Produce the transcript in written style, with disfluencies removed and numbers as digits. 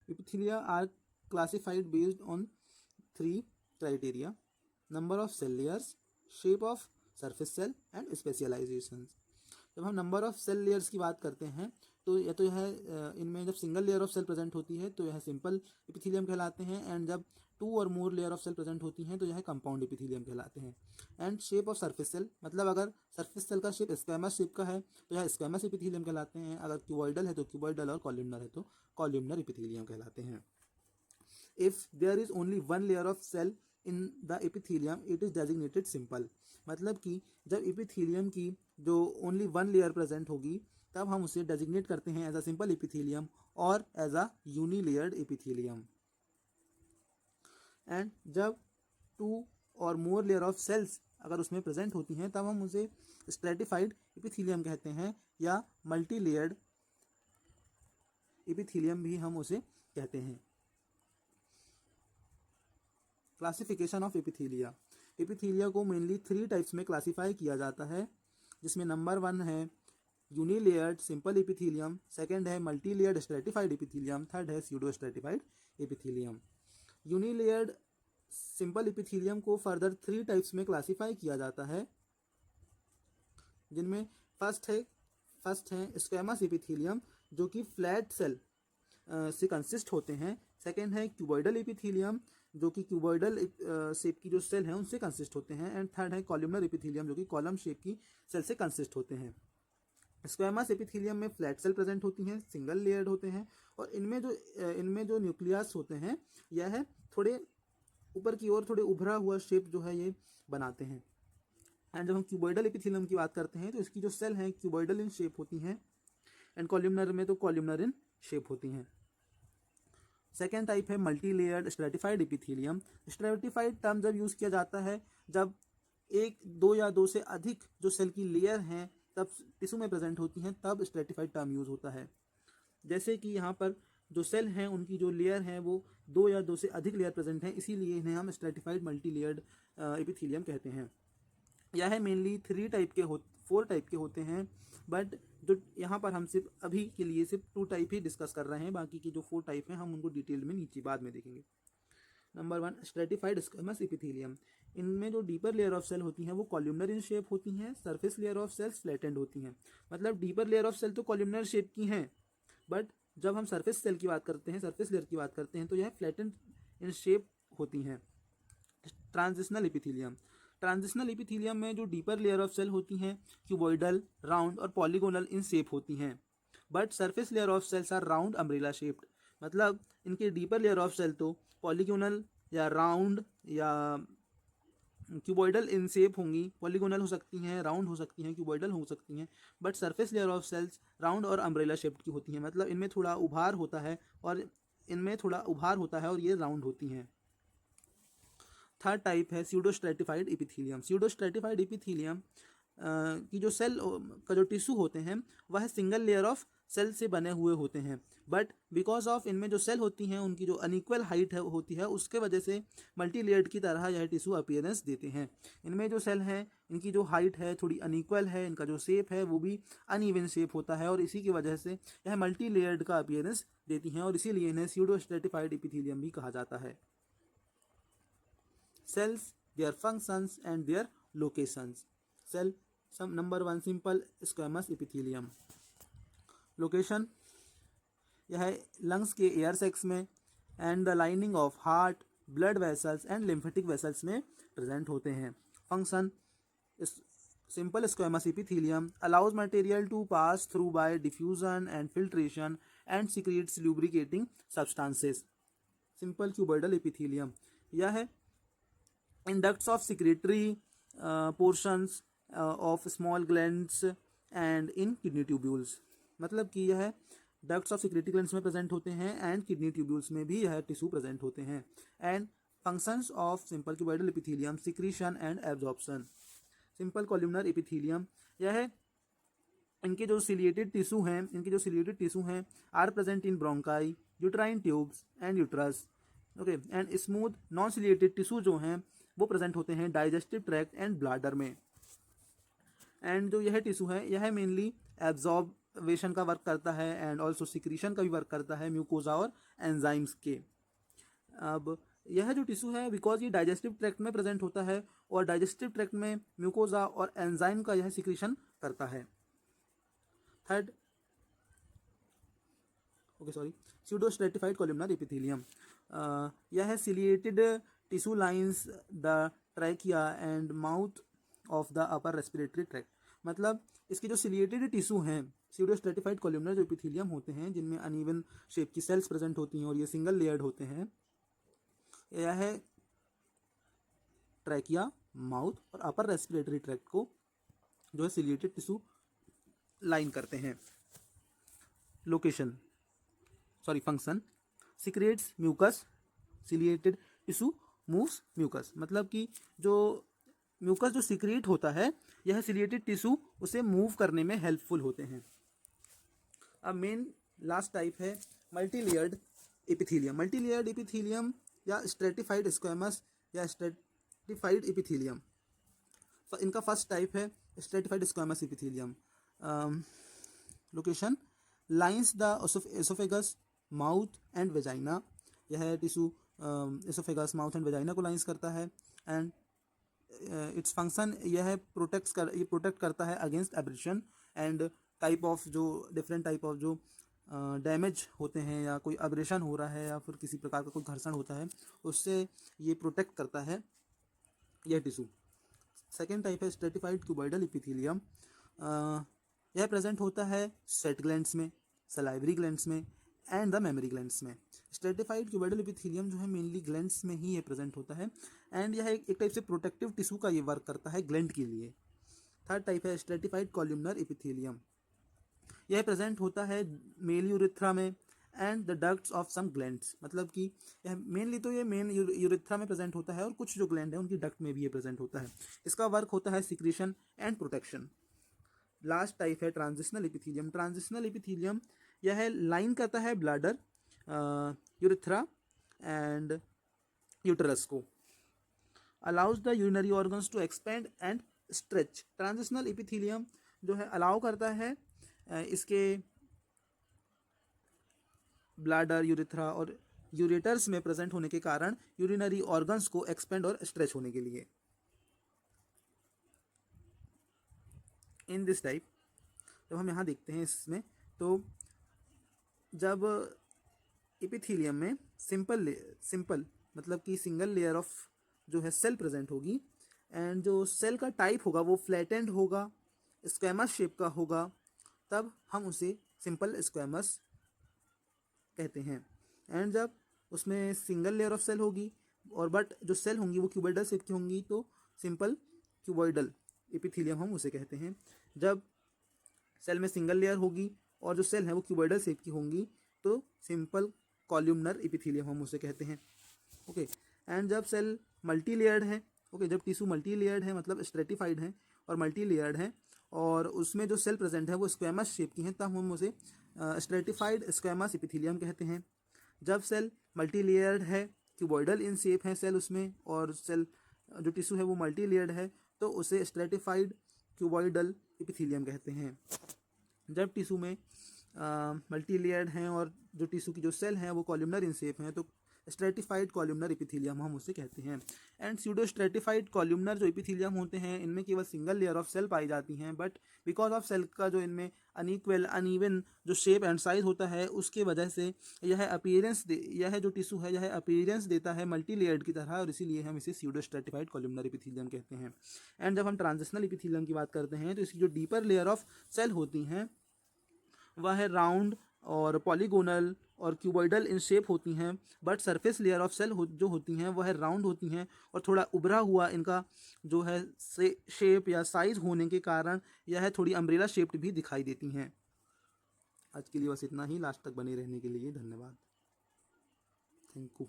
Epithelia are classified based on three criteria: number of cell layers, shape of surface cell and specializations. जब हम number of cell layers की बात करते हैं तो या तो यह इनमें जब single layer of cell present होती है तो यह सिंपल एपिथेलियम कहलाते हैं, एंड जब टू और more layer of cell present होती हैं तो यह कंपाउंड एपिथेलियम कहलाते हैं. And shape of surface cell, मतलब अगर सरफेस सेल का शेप स्क्वैमस शेप का है तो यह स्क्वैमस एपिथेलियम कहलाते हैं, अगर क्यूबॉइडल है तो क्यूबॉइडल और कॉलमनर है तो कॉलमनर एपिथेलियम कहलाते हैं. If there is only one layer of cell in the epithelium, it is designated simple. मतलब कि जब एपिथेलियम की जो ओनली वन लेयर प्रेजेंट होगी तब हम उसे डेजिग्नेट करते हैं एज अ सिंपल एपिथेलियम और एज अ यूनिलेयर्ड एपिथेलियम. एंड जब टू और मोर लेयर ऑफ सेल्स अगर उसमें प्रेजेंट होती हैं तब हम उसे स्ट्रेटिफाइड एपिथेलियम कहते हैं या मल्टी लेयर्ड एपिथेलियम भी हम उसे कहते हैं. Classification of epithelia. एपिथेलिया को मेनली थ्री टाइप्स में क्लासीफाई किया जाता है, जिसमें नंबर 1 है यूनिलेयर्ड सिंपल एपिथेलियम, सेकंड है multi layered stratified epithelium, third है pseudo stratified epithelium. Unilayered simple epithelium को फर्दर थ्री टाइप्स में क्लासीफाई किया जाता है, जिनमें फर्स्ट है स्क्वैमस एपिथेलियम जो कि फ्लैट सेल से कंसिस्ट होते हैं, सेकंड है क्यूबॉइडल एपिथेलियम जो कि क्यूबॉइडल शेप की जो सेल हैं उनसे कंसिस्ट होते हैं, एंड थर्ड है कॉलमनर एपिथेलियम जो कि कॉलम शेप की सेल से कंसिस्ट होते हैं. स्क्वैमस एपिथेलियम में फ्लैट सेल प्रेजेंट होती हैं, सिंगल लेयर्ड होते हैं, और इनमें जो न्यूक्लियस होते हैं यह है थोड़े ऊपर की ओर थोड़े उभरा हुआ शेप जो है ये बनाते हैं. एंड जब हम क्यूबॉइडल एपिथेलियम की बात करते हैं तो इसकी जो सेल हैं क्यूबॉइडल इन शेप होती हैं, एंड कॉलमनर में तो कॉलमनर इन शेप होती हैं. सेकेंड टाइप है multi layered stratified epithelium. Stratified term जब यूज़ किया जाता है जब एक दो या दो से अधिक जो सेल की लेयर हैं तब टिश्यू में प्रेजेंट होती हैं तब स्ट्रेटिफाइड टर्म यूज़ होता है. जैसे कि यहाँ पर जो सेल हैं उनकी जो लेयर हैं वो दो या दो से अधिक लेयर प्रेजेंट हैं, इसीलिए इन्हें हम स्ट्रेटिफाइड मल्टी लेयर्ड एपिथेलियम कहते हैं. यह मेनली फोर टाइप के होते हैं, बट जो यहाँ पर हम सिर्फ अभी के लिए सिर्फ 2 टाइप ही डिस्कस कर रहे हैं, बाकी की जो 4 टाइप हैं हम उनको डिटेल में नीचे बाद में देखेंगे. Number 1 stratified squamous epithelium. इनमें जो डीपर लेयर ऑफ सेल होती हैं वो कॉलमनर इन शेप होती हैं, surface layer of cells flattened होती हैं. मतलब डीपर लेयर ऑफ सेल तो कॉलमनर शेप की हैं, बट जब हम सरफेस लेयर की बात करते हैं तो यह फ्लैटेंड इन शेप होती हैं. ट्रांजिशनल एपिथेलियम में जो डीपर लेयर ऑफ सेल होती हैं क्यूबॉइडल, राउंड और पॉलीगोनल इन शेप होती हैं, but surface layer of cells are round umbrella shaped. मतलब इनके डीपर लेयर ऑफ सेल तो पॉलीगोनल या राउंड या क्यूबॉइडल इन शेप होंगी, पॉलीगोनल हो सकती हैं, राउंड हो सकती हैं, क्यूबॉइडल हो सकती हैं, but surface layer of cells round और अम्ब्रेला शेप्ड की होती हैं. मतलब इनमें थोड़ा उभार होता है और ये राउंड होती हैं. थर्ड टाइप है pseudo stratified epithelium. Pseudo stratified epithelium की जो सेल का जो टिश्यू होते हैं वह सिंगल लेयर ऑफ सेल से बने हुए होते हैं, बट बिकॉज ऑफ इनमें जो सेल होती हैं उनकी जो अनइक्वल हाइट होती है उसके वजह से मल्टी लेयर्ड की तरह यह टिश्यू अपीयरेंस देते हैं. इनमें जो सेल हैं इनकी जो हाइट है थोड़ी अनइक्वल है, इनका जो शेप है वो भी अनइवन शेप होता है, और इसी की वजह से यह मल्टी लेयर्ड का अपीयरेंस देती हैं, और इसीलिए इन्हें स्यूडो स्ट्रेटिफाइड एपिथेलियम भी कहा जाता है. Cells, their functions and their locations. Cell, number 1 simple squamous epithelium. Location, यह लंग्स के एयर सेक्स में and the lining of heart, blood vessels and lymphatic vessels में प्रेजेंट होते हैं. Function, simple squamous epithelium allows material to pass through by diffusion and filtration and secretes lubricating substances. Simple cuboidal epithelium, यह है in ducts of secretory portions of small glands and in kidney tubules. मतलब कि यह ducts of secretory glands में present होते हैं and kidney tubules में भी यह टिश्यू प्रेजेंट होते हैं. And functions of simple cuboidal epithelium secretion and absorption. Simple columnar epithelium, यह है इनके जो सिलिएटेड टिश्यू हैं are present in bronchi, uterine tubes and uterus. Okay, and smooth non ciliated tissue जो हैं वो प्रेजेंट होते हैं डाइजेस्टिव ट्रैक्ट एंड ब्लाडर में. एंड जो यह टिश्यू है यह मेनली एब्जॉर्वेशन का वर्क करता है एंड ऑल्सो सिक्रीशन का भी वर्क करता है म्यूकोजा और एंजाइम्स के। अब यह जो टिश्यू है बिकॉज ये डाइजेस्टिव ट्रैक्ट में प्रेजेंट होता है और डाइजेस्टिव ट्रैक्ट में म्यूकोजा और एंजाइम का यह सिक्रीशन करता है। थर्ड pseudostratified columnar epithelium, यह ciliated tissue lines the trachea and mouth of the upper respiratory tract. मतलब इसके जो सिलिएटेड टिश्यू हैं pseudostratified columnar जो एपिथेलियम होते हैं जिनमें अनइवन शेप की सेल्स प्रेजेंट होती हैं और ये सिंगल लेयर्ड होते हैं, यह है ट्रैकिया, माउथ और अपर रेस्पिरेटरी ट्रैक्ट को जो है सिलिएटेड टिश्यू लाइन करते हैं। Function secretes mucus, ciliated tissue moves mucus. मतलब कि जो म्यूकस जो सिक्रेट होता है यह सिलिएटेड टिश्यू उसे मूव करने में हेल्पफुल होते हैं। अब मेन लास्ट टाइप है मल्टीलेयर्ड एपिथेलियम। मल्टीलेयर्ड एपिथेलियम या स्ट्रेटिफाइड स्क्वेमस या स्ट्रेटिफाइड एपिथेलियम, इनका फर्स्ट टाइप है stratified squamous epithelium. Location lines the oesophagus, mouth and vagina. यह tissue oesophagus, mouth and vagina को लाइंस करता है एंड इट्स फंक्शन यह प्रोटेक्ट करता है against abrasion and type of जो डिफरेंट टाइप ऑफ जो डैमेज होते हैं या कोई एब्रेशन हो रहा है या फिर किसी प्रकार का कोई घर्षण होता है उससे ये प्रोटेक्ट करता है यह टिश्यू। सेकेंड टाइप है स्ट्रेटिफाइड क्यूबॉइडल एपिथेलियम। यह प्रेजेंट होता है स्वेट ग्लैंड्स में, सलाइवरी ग्लैंड्स में एंड द मेमोरी ग्लैंड्स में। स्ट्रेटिफाइड क्यूबॉइडल एपिथेलियम जो है मेनली ग्लैंड्स में ही ये प्रेजेंट होता है एंड यह एक टाइप से प्रोटेक्टिव टिश्यू का ये वर्क करता है ग्लैंड के लिए। थर्ड टाइप है स्ट्रेटिफाइड कॉल्यूमनर एपिथेलियम। यह प्रेजेंट होता है मेल यूरिथ्रा में and the ducts of some glands. मतलब कि यह मेनली तो ये मेन यूरिथ्रा में प्रेजेंट होता है और कुछ जो ग्लैंड है उनकी डक्ट में भी ये प्रेजेंट होता है। इसका वर्क होता है secretion and protection. Last type है ट्रांजिशनल एपिथेलियम। ट्रांजिशनल एपिथेलियम यह लाइन करता है ब्लैडर, यूरिथ्रा एंड यूटरस को, allows the urinary organs to expand and stretch. Transitional epithelium जो है अलाउ करता है इसके ब्लैडर, यूरिथ्रा और यूरेटर्स में प्रेजेंट होने के कारण यूरिनरी ऑर्गन्स को एक्सपेंड और स्ट्रेच होने के लिए। इन दिस टाइप जब हम यहाँ देखते हैं इसमें तो जब एपिथेलियम में सिंपल मतलब कि सिंगल लेयर ऑफ जो है सेल प्रेजेंट होगी एंड जो सेल का टाइप होगा वो फ्लैटेंड होगा, स्क्वेमस शेप का होगा, तब हम उसे सिंपल स्क्वेमस कहते हैं। एंड जब उसमें सिंगल लेयर ऑफ सेल होगी और बट जो सेल होंगी वो क्यूबॉइडल शेप की होंगी तो सिंपल क्यूबॉइडल एपिथेलियम हम उसे कहते हैं। जब सेल में सिंगल लेयर होगी और जो सेल है वो क्यूबॉइडल शेप की होंगी तो सिंपल कॉल्यूमनर एपिथेलियम हम उसे कहते हैं। ओके एंड जब सेल मल्टी लेयर्ड है, जब टिश्यू मल्टी लेयर्ड है मतलब स्ट्रेटिफाइड है और मल्टी लेयर्ड है और उसमें जो सेल प्रेजेंट है वो स्क्वेमस शेप की हैं तब हम उसे स्ट्रेटिफाइड स्क्वेमस एपिथेलियम कहते हैं। जब सेल मल्टी लेयर्ड है, क्यूबॉइडल इन शेप है सेल उसमें और सेल जो टिश्यू है वो मल्टी लेयर्ड है तो उसे स्ट्रेटिफाइड क्यूबॉइडल एपिथेलियम कहते हैं। जब टिश्यू में मल्टी लेयर्ड हैं और जो टिश्यू की जो सेल हैं वो कॉल्यूमनर इन शेप हैं तो स्ट्रेटिफाइड कॉल्यूमनर एपिथेलियम हम उसे कहते हैं। एंड स्यूडो स्ट्रेटिफाइड कॉल्यूमनर जो एपिथेलियम होते हैं इनमें केवल सिंगल लेयर ऑफ सेल पाई जाती हैं बट बिकॉज ऑफ सेल का जो इनमें अनइवन जो शेप एंड साइज होता है उसके वजह से यह जो टिश्यू है यह अपीयरेंस देता है मल्टी लेयर्ड की तरह और इसीलिए हम इसे स्यूडो स्ट्रेटिफाइड कॉल्यूमनर एपिथेलियम कहते हैं। एंड जब हम ट्रांजिशनल एपिथेलियम की बात करते हैं तो इसकी जो डीपर लेयर ऑफ सेल होती हैं वह है राउंड और पॉलीगोनल और क्यूबॉइडल इन शेप होती हैं but surface layer of cell जो होती हैं वह राउंड होती हैं और थोड़ा उभरा हुआ इनका जो है शेप या साइज होने के कारण यह थोड़ी अम्ब्रेला शेप्ड भी दिखाई देती हैं। आज के लिए बस इतना ही। लास्ट तक बने रहने के लिए धन्यवाद। Thank you.